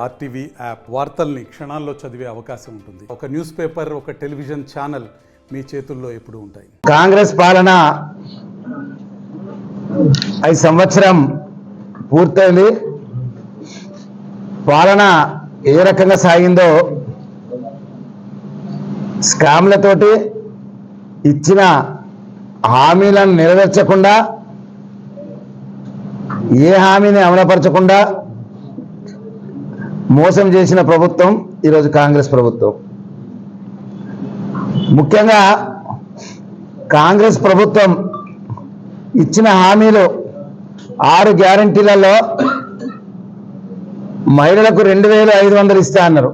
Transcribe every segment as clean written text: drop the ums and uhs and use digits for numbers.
RTV app వార్తల్ని క్షణాల్లో చదివే అవకాశం ఉంటుంది. ఒక న్యూస్ పేపర్, ఒక టెలివిజన్ ఛానల్ మీ చేతుల్లో ఎప్పుడూ ఉంటాయి. కాంగ్రెస్ పాలన 5 సంవత్సరం పూర్తయింది. పాలన ఏ రకంగా సాగిందో, స్కామ్లతోటి ఇచ్చిన హామీలను నెరవేర్చకుండా, ఏ హామీని అమలుపరచకుండా మోసం చేసిన ప్రభుత్వం ఈరోజు కాంగ్రెస్ ప్రభుత్వం. ముఖ్యంగా కాంగ్రెస్ ప్రభుత్వం ఇచ్చిన హామీలు 6 గ్యారంటీలలో మహిళలకు 2500 ఇస్తా అన్నారు.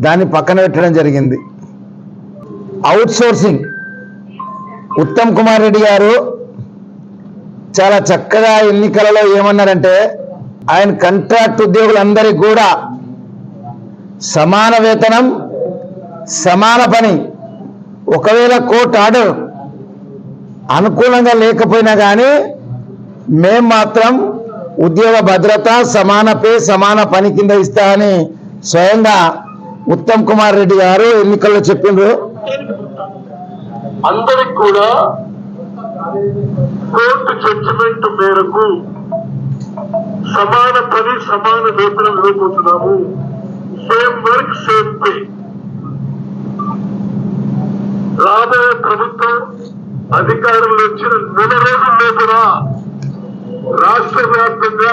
దాన్ని పక్కన పెట్టడం జరిగింది. అవుట్ సోర్సింగ్ ఉత్తమ్ కుమార్ రెడ్డి గారు చాలా చక్కగా ఎన్నికలలో ఏమన్నారంటే, ఆయన కాంట్రాక్ట్ ఉద్యోగులందరికీ కూడా సమాన వేతనం, సమాన పని. ఒకవేళ కోర్టు ఆర్డర్ అనుకూలంగా లేకపోయినా కానీ మేము మాత్రం ఉద్యోగ భద్రత, సమాన పే, సమాన పని కింద ఇస్తా అని స్వయంగా ఉత్తమ్ కుమార్ రెడ్డి గారు ఎన్నికల్లో చెప్పిండ్రు. అందరికి కూడా కోర్టు జడ్జిమెంట్ మేరకు సమాన పని, సమాన వేతనం ఇవ్వబోతున్నాము. Same work same pay. రాబోయే ప్రభుత్వం అధికారంలో వచ్చిన 1 రోజుల్లో కూడా రాష్ట్ర వ్యాప్తంగా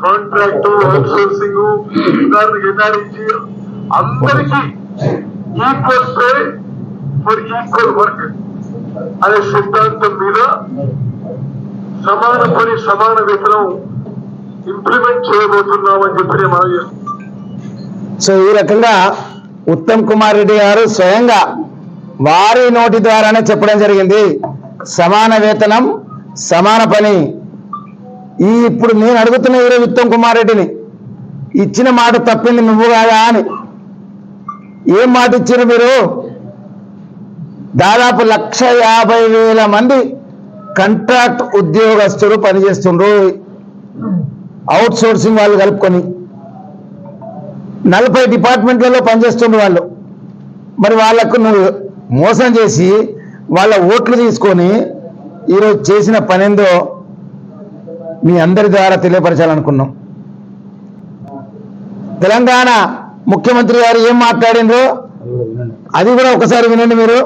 కాంట్రాక్టు, అవుట్ సోర్సింగ్, ఎన్ఆర్ఇజి అందరికీ equal pay for equal work అనే సిద్ధాంతం మీద సమాన పని, సమాన వేతనం ఇంప్లిమెంట్ చేయబోతున్నామని చెప్పి మనం చేస్తాం. సో ఈ రకంగా ఉత్తమ్ కుమార్ రెడ్డి గారు స్వయంగా వారి నోటి ద్వారానే చెప్పడం జరిగింది, సమాన వేతనం, సమాన పని. ఇప్పుడు నేను అడుగుతున్న ఈరోజు ఉత్తమ్ కుమార్ రెడ్డిని, ఇచ్చిన మాట తప్పింది నువ్వు కాదా అని. ఏం మాట ఇచ్చారు మీరు? దాదాపు 150,000 మంది కాంట్రాక్ట్ ఉద్యోగస్తులు పనిచేస్తుండ్రు, అవుట్ సోర్సింగ్ వాళ్ళు కలుపుకొని 40 డిపార్ట్మెంట్లలో పనిచేస్తుండ్రు వాళ్ళు. మరి వాళ్లకు నువ్వు మోసం చేసి వాళ్ళ ఓట్లు తీసుకొని ఈరోజు చేసిన పనేందో మీ అందరి ద్వారా తెలియపరచాలనుకున్నాం. తెలంగాణ ముఖ్యమంత్రి గారు ఏం మాట్లాడిండ్రో అది కూడా ఒకసారి వినండి మీరు.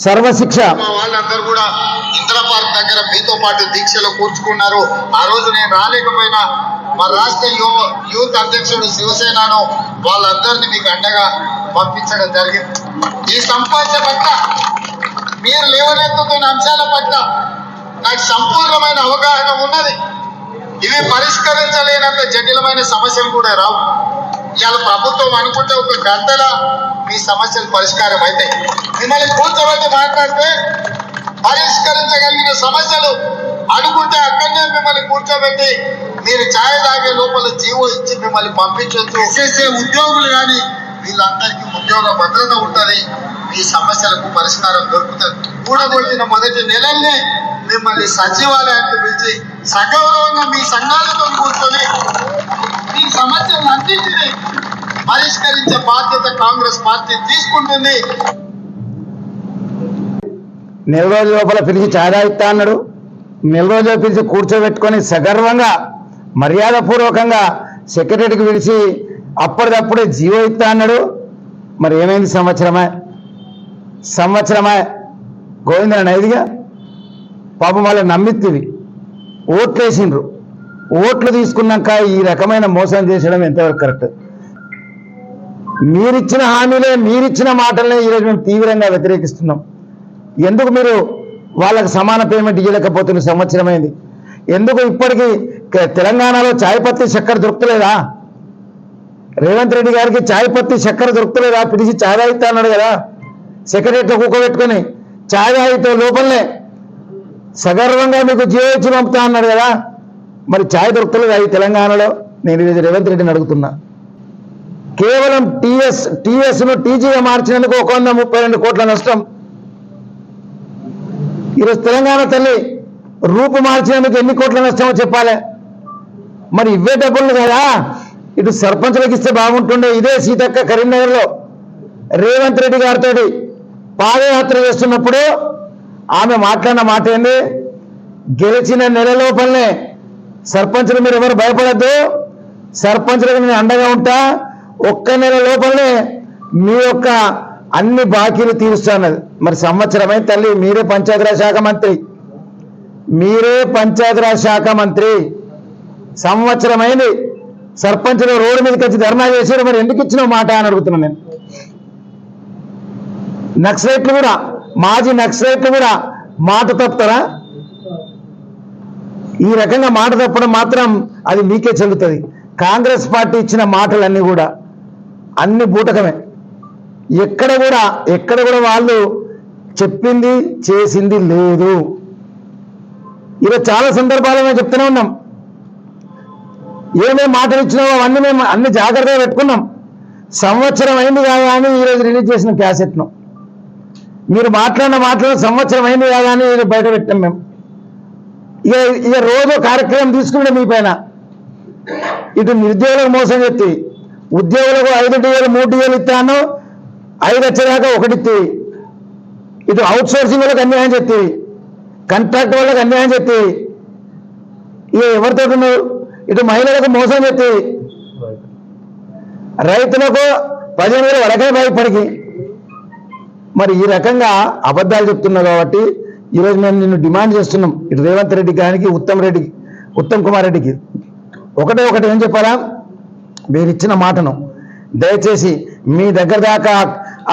సర్వశిక్ష వాళ్ళందరూ కూడా ఇందిరా పార్క్ దగ్గర మీతో పాటు దీక్షలో కూర్చుకున్నారు. ఆ రోజు నేను రాలేకపోయినా మా రాష్ట్ర యూత్ అధ్యక్షుడు శివసేనను వాళ్ళందరినీ మీకు అండగా పంపించడం జరిగింది. ఈ సంపాదన పట్ల మీరు లేవనెత్తుతున్న అంశాల పట్ల నాకు సంపూర్ణమైన అవగాహన ఉన్నది. ఇవి పరిష్కరించలేనంత జటిలమైన సమస్యలు కూడా రావు. ఇవాళ ప్రభుత్వం అనుకుంటే ఒక గంటల మీ సమస్యలు పరిష్కారం అవుతాయి. మిమ్మల్ని కూర్చోబెట్టి మాట్లాడితే పరిష్కరించగలిగిన సమస్యలు అనుకుంటే అక్కడనే మిమ్మల్ని కూర్చోబెట్టి మీరు ఛాయ్ తాగే లోపల జీవో ఇచ్చి మిమ్మల్ని పంపించవచ్చు. చేసే ఉద్యోగులు కానీ వీళ్ళందరికీ ఉద్యోగ భద్రత ఉంటుంది, మీ సమస్యలకు పరిష్కారం దొరుకుతుంది. కూడగొట్టిన మొదటి నెలల్నే మిమ్మల్ని సచివాలయానికి పిలిచి సగౌరవంగా మీ సంఘాలతో కూర్చొని మీ సమస్యలన్నింటినీ పరిష్కరించే బాధ్యత కాంగ్రెస్ పార్టీ తీసుకుంటుంది. 4 రోజుల లోపల పిలిచి చాదా ఇస్తా అన్నాడు. 4 రోజులు పిలిచి కూర్చోబెట్టుకొని సగర్వంగా మర్యాదపూర్వకంగా సెక్రటరీకి పిలిచి అప్పటిదప్పుడే జీవో ఇస్తా అన్నాడు. మరి ఏమైంది? సంవత్సరమే గోవింద నైదిగా పాపం వాళ్ళు నమ్మిత్తివి, ఓట్లు వేసిండ్రు. ఓట్లు తీసుకున్నాక ఈ రకమైన మోసం చేయడం ఎంతవరకు కరెక్ట్? మీరిచ్చిన హామీలే, మీరిచ్చిన మాటలనే ఈరోజు మేము తీవ్రంగా వ్యతిరేకిస్తున్నాం. ఎందుకు మీరు వాళ్ళకి సమాన పేమెంట్ ఇవ్వలేకపోతున్న సంవత్సరమైంది? ఎందుకు ఇప్పటికీ తెలంగాణలో చాయ్ పత్తి చక్కెర దొరుకుతలేదా? రేవంత్ రెడ్డి గారికి చాయ్ పత్తి చక్కెర దొరుకుతలేదా? పిలిచి చాయ్ తాగిస్తా అన్నాడు కదా, సెక్రటరీతో కూకోబెట్టుకొని చాయ్ తాగితే లోపలనే సగర్వంగా మీకు జీవో ఇచ్చి పంపుతా అన్నాడు కదా. మరి చాయ్ దొరుకుతలేదా ఈ తెలంగాణలో? నేను రేవంత్ రెడ్డిని అడుగుతున్నా. కేవలం టీఎస్ను టీజీగా మార్చినందుకు 132 కోట్ల నష్టం. ఈరోజు తెలంగాణ తల్లి రూపు మార్చినందుకు ఎన్ని కోట్ల నష్టమో చెప్పాలి. మరి ఇవే డబ్బులు కదా ఇటు సర్పంచ్లకు ఇస్తే బాగుంటుండే. ఇదే సీతక్క కరీంనగర్లో రేవంత్ రెడ్డి గారితో పాదయాత్ర చేస్తున్నప్పుడు ఆమె మాట్లాడిన మాట ఏంది, గెలిచిన నెల లోపలనే సర్పంచులు మీరు ఎవరు భయపడద్దు, సర్పంచులకు నేను అండగా ఉంటా, ఒక్క నెల లోపలనే మీ యొక్క అన్ని బాకీలు తీరుస్తున్నది. మరి సంవత్సరమే తల్లి, మీరే పంచాయతీరాజ్ శాఖ మంత్రి, సంవత్సరమైంది. సర్పంచులు రోడ్డు మీదకి వచ్చి ధర్నా చేశారు, మరి ఎందుకు ఇచ్చినావు మాట అని అడుగుతున్నాను నేను. నక్సలైట్లు కూడా, మాజీ నక్సలైట్లు కూడా మాట తప్పుతారా? ఈ రకంగా మాట తప్పడం మాత్రం అది మీకే చెల్లుతుంది. కాంగ్రెస్ పార్టీ ఇచ్చిన మాటలన్నీ కూడా అన్ని బూటకమే. ఎక్కడ కూడా వాళ్ళు చెప్పింది చేసింది లేదు. ఇలా చాలా సందర్భాలు మేము చెప్తూనే ఉన్నాం. ఏమేమి మాటలు ఇచ్చినామో అవన్నీ మేము అన్ని జాగ్రత్తగా పెట్టుకున్నాం. సంవత్సరం అయింది కాదా అని ఈరోజు రిలీజ్ చేసిన క్యాసెట్ను, మీరు మాట్లాడిన మాటలు సంవత్సరం అయింది కాదా అని బయట పెట్టాం మేము. ఇక రోజు కార్యక్రమం తీసుకుంటే మీ పైన ఇటు నిరుద్యోగులకు మోసం చెప్తే, ఉద్యోగులకు 5 డిఏలు 3 డిఏలు ఇస్తాను, 5 వచ్చేదాకా 1 ఇస్తే, ఇటు అవుట్ సోర్సింగ్ వాళ్ళకి అన్యాయం చెప్తే, కాంట్రాక్ట్ వాళ్ళకి అన్యాయం చెప్తే, ఇక ఎవరితో ఉన్నారు? ఇటు మహిళలకు మోసం చెప్తే, రైతులకు 15,000 వరకే భయపడికి. మరి ఈ రకంగా అబద్ధాలు చెప్తున్నావు కాబట్టి ఈరోజు మేము నిన్ను డిమాండ్ చేస్తున్నాం. ఇటు రేవంత్ రెడ్డి గారికి, ఉత్తమ్ కుమార్ రెడ్డికి ఒకటే ఏం చెప్పారా, మీరు ఇచ్చిన మాటను దయచేసి మీ దగ్గర దాకా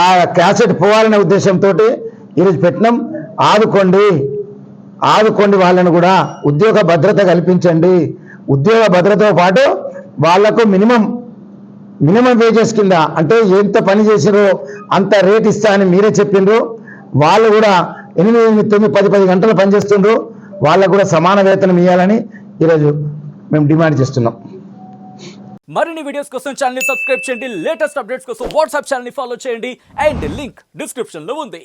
ఆ క్యాసెట్ పోవాలనే ఉద్దేశంతో ఈరోజు పెట్టినాం. ఆదుకోండి వాళ్ళను కూడా, ఉద్యోగ భద్రత కల్పించండి. ఉద్యోగ భద్రతతో పాటు వాళ్లకు మినిమం వేజెస్ కింద, అంటే ఎంత పని చేసిరో అంత రేట్ ఇస్తా అని మీరే చెప్పిండ్రు. వాళ్ళు కూడా 8, 9, 10 గంటలు పనిచేస్తుండ్రు, వాళ్ళకు కూడా సమాన వేతనం ఇవ్వాలని ఈరోజు మేము డిమాండ్ చేస్తున్నాం. మరిన్ని వీడియోస్ కోసం ఛానల్ ని సబ్స్క్రైబ్ చేయండి, లేటెస్ట్ అప్డేట్స్ కోసం వాట్సాప్ ఛానల్ ని ఫాలో చేయండి, అండ్ లింక్ డిస్క్రిప్షన్ లో ఉంది.